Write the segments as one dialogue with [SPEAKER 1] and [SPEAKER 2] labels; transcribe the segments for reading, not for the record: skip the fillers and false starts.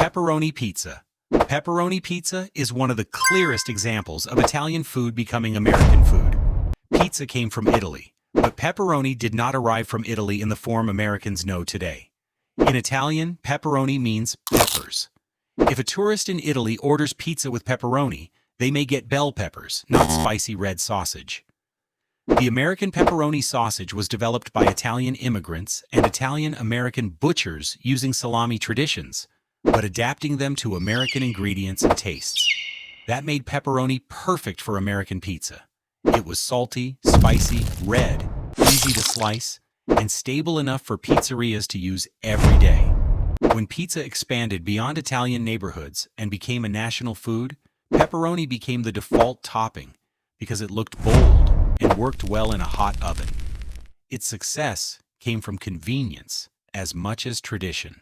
[SPEAKER 1] Pepperoni pizza. Pepperoni pizza is one of the clearest examples of Italian food becoming American food. Pizza came from Italy, but pepperoni did not arrive from Italy in the form Americans know today. In Italian, pepperoni means peppers. If a tourist in Italy orders pizza with pepperoni, they may get bell peppers, not spicy red sausage. The American pepperoni sausage was developed by Italian immigrants and Italian-American butchers using salami traditions, but adapting them to American ingredients and tastes. That made pepperoni perfect for American pizza. It was salty, spicy, red, easy to slice, and stable enough for pizzerias to use every day. When pizza expanded beyond Italian neighborhoods and became a national food, pepperoni became the default topping because it looked bold and worked well in a hot oven. Its success came from convenience as much as tradition.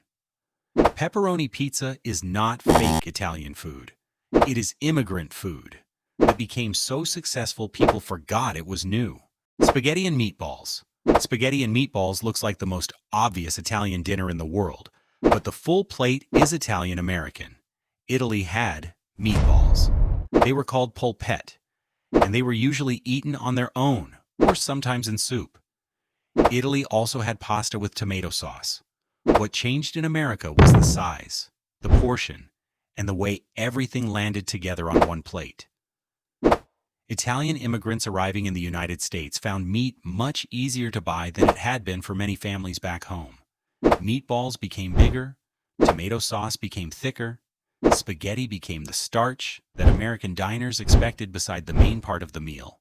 [SPEAKER 1] Pepperoni pizza is not fake Italian food. It is immigrant food that became so successful people forgot it was new. Spaghetti and meatballs. Spaghetti and meatballs looks like the most obvious Italian dinner in the world, but the full plate is Italian-American. Italy had meatballs. They were called polpette, and they were usually eaten on their own or sometimes in soup. Italy also had pasta with tomato sauce. What changed in America was the size, the portion, and the way everything landed together on one plate. Italian immigrants arriving in the United States found meat much easier to buy than it had been for many families back home. Meatballs became bigger, tomato sauce became thicker, spaghetti became the starch that American diners expected beside the main part of the meal.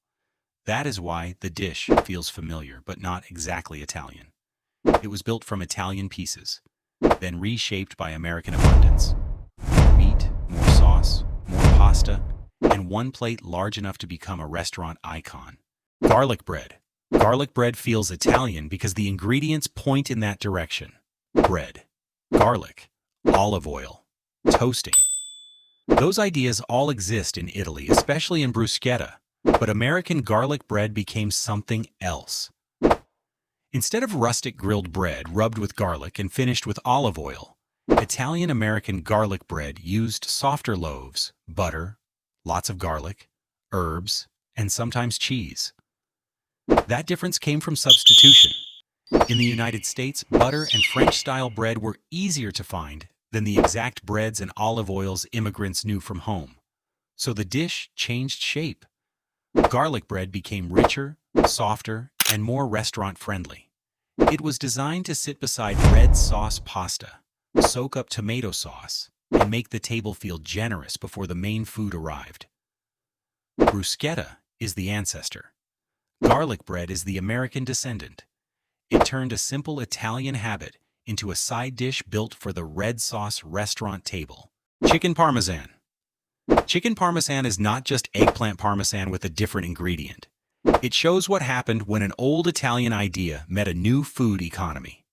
[SPEAKER 1] That is why the dish feels familiar but not exactly Italian. It was built from Italian pieces, then reshaped by American abundance. More meat, more sauce, more pasta, and one plate large enough to become a restaurant icon. Garlic bread. Garlic bread feels Italian because the ingredients point in that direction. Bread, garlic, olive oil, toasting. Those ideas all exist in Italy, especially in bruschetta, but American garlic bread became something else. Instead of rustic grilled bread rubbed with garlic and finished with olive oil, Italian-American garlic bread used softer loaves, butter, lots of garlic, herbs, and sometimes cheese. That difference came from substitution. In the United States, butter and French-style bread were easier to find than the exact breads and olive oils immigrants knew from home. So the dish changed shape. Garlic bread became richer, softer, and more restaurant-friendly. It was designed to sit beside red sauce pasta, soak up tomato sauce, and make the table feel generous before the main food arrived. Bruschetta is the ancestor. Garlic bread is the American descendant. It turned a simple Italian habit into a side dish built for the red sauce restaurant table. Chicken parmesan. Chicken parmesan is not just eggplant parmesan with a different ingredient. It shows what happened when an old Italian idea met a new food economy.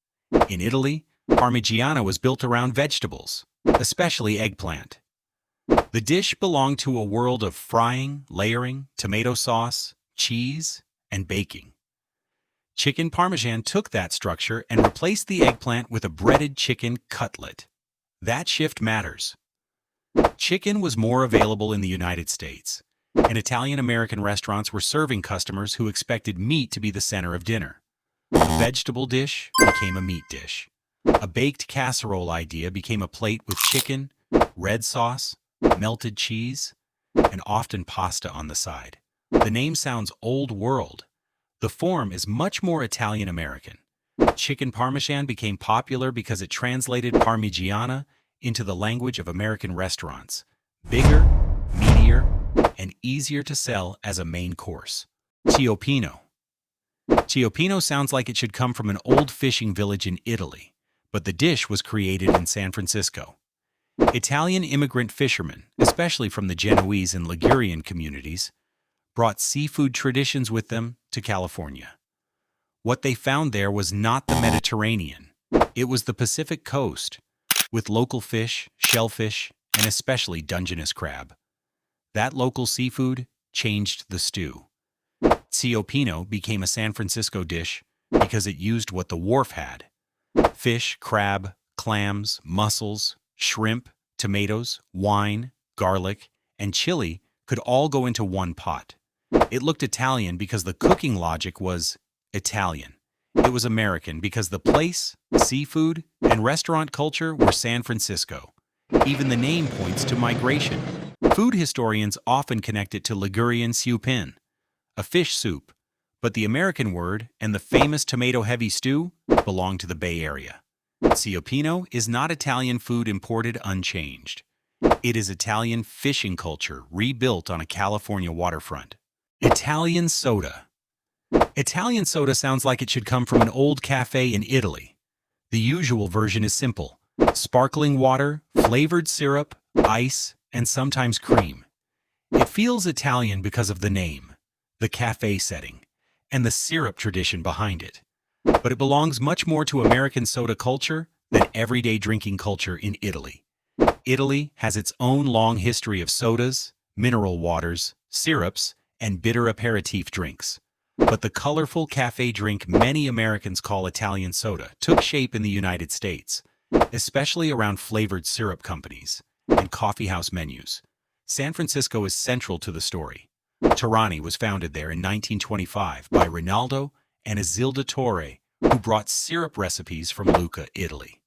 [SPEAKER 1] In Italy, Parmigiana was built around vegetables, especially eggplant. The dish belonged to a world of frying, layering, tomato sauce, cheese, and baking. Chicken Parmesan took that structure and replaced the eggplant with a breaded chicken cutlet. That shift matters. Chicken was more available in the United States, and Italian-American restaurants were serving customers who expected meat to be the center of dinner. A vegetable dish became a meat dish. A baked casserole idea became a plate with chicken, red sauce, melted cheese, and often pasta on the side. The name sounds old world. The form is much more Italian-American. Chicken Parmesan became popular because it translated Parmigiana into the language of American restaurants. Bigger, meatier, and easier to sell as a main course. Cioppino. Cioppino sounds like it should come from an old fishing village in Italy, but the dish was created in San Francisco. Italian immigrant fishermen, especially from the Genoese and Ligurian communities, brought seafood traditions with them to California. What they found there was not the Mediterranean. It was the Pacific coast, with local fish, shellfish, and especially Dungeness crab. That local seafood changed the stew. Cioppino became a San Francisco dish because it used what the wharf had: fish, crab, clams, mussels, shrimp, tomatoes, wine, garlic, and chili could all go into one pot. It looked Italian because the cooking logic was Italian. It was American because the place, seafood, and restaurant culture were San Francisco. Even the name points to migration. Food historians often connect it to Ligurian siupin, a fish soup, but the American word and the famous tomato-heavy stew belong to the Bay Area. Siupino is not Italian food imported unchanged. It is Italian fishing culture rebuilt on a California waterfront. Italian soda. Italian soda sounds like it should come from an old cafe in Italy. The usual version is simple: sparkling water, flavored syrup, ice, and sometimes cream. It feels Italian because of the name, the cafe setting, and the syrup tradition behind it. But it belongs much more to American soda culture than everyday drinking culture in Italy. Italy has its own long history of sodas, mineral waters, syrups, and bitter aperitif drinks. But the colorful cafe drink many Americans call Italian soda took shape in the United States, especially around flavored syrup companies and coffeehouse menus. San Francisco is central to the story. Torani was founded there in 1925 by Rinaldo and Isilda Torre, who brought syrup recipes from Lucca, Italy.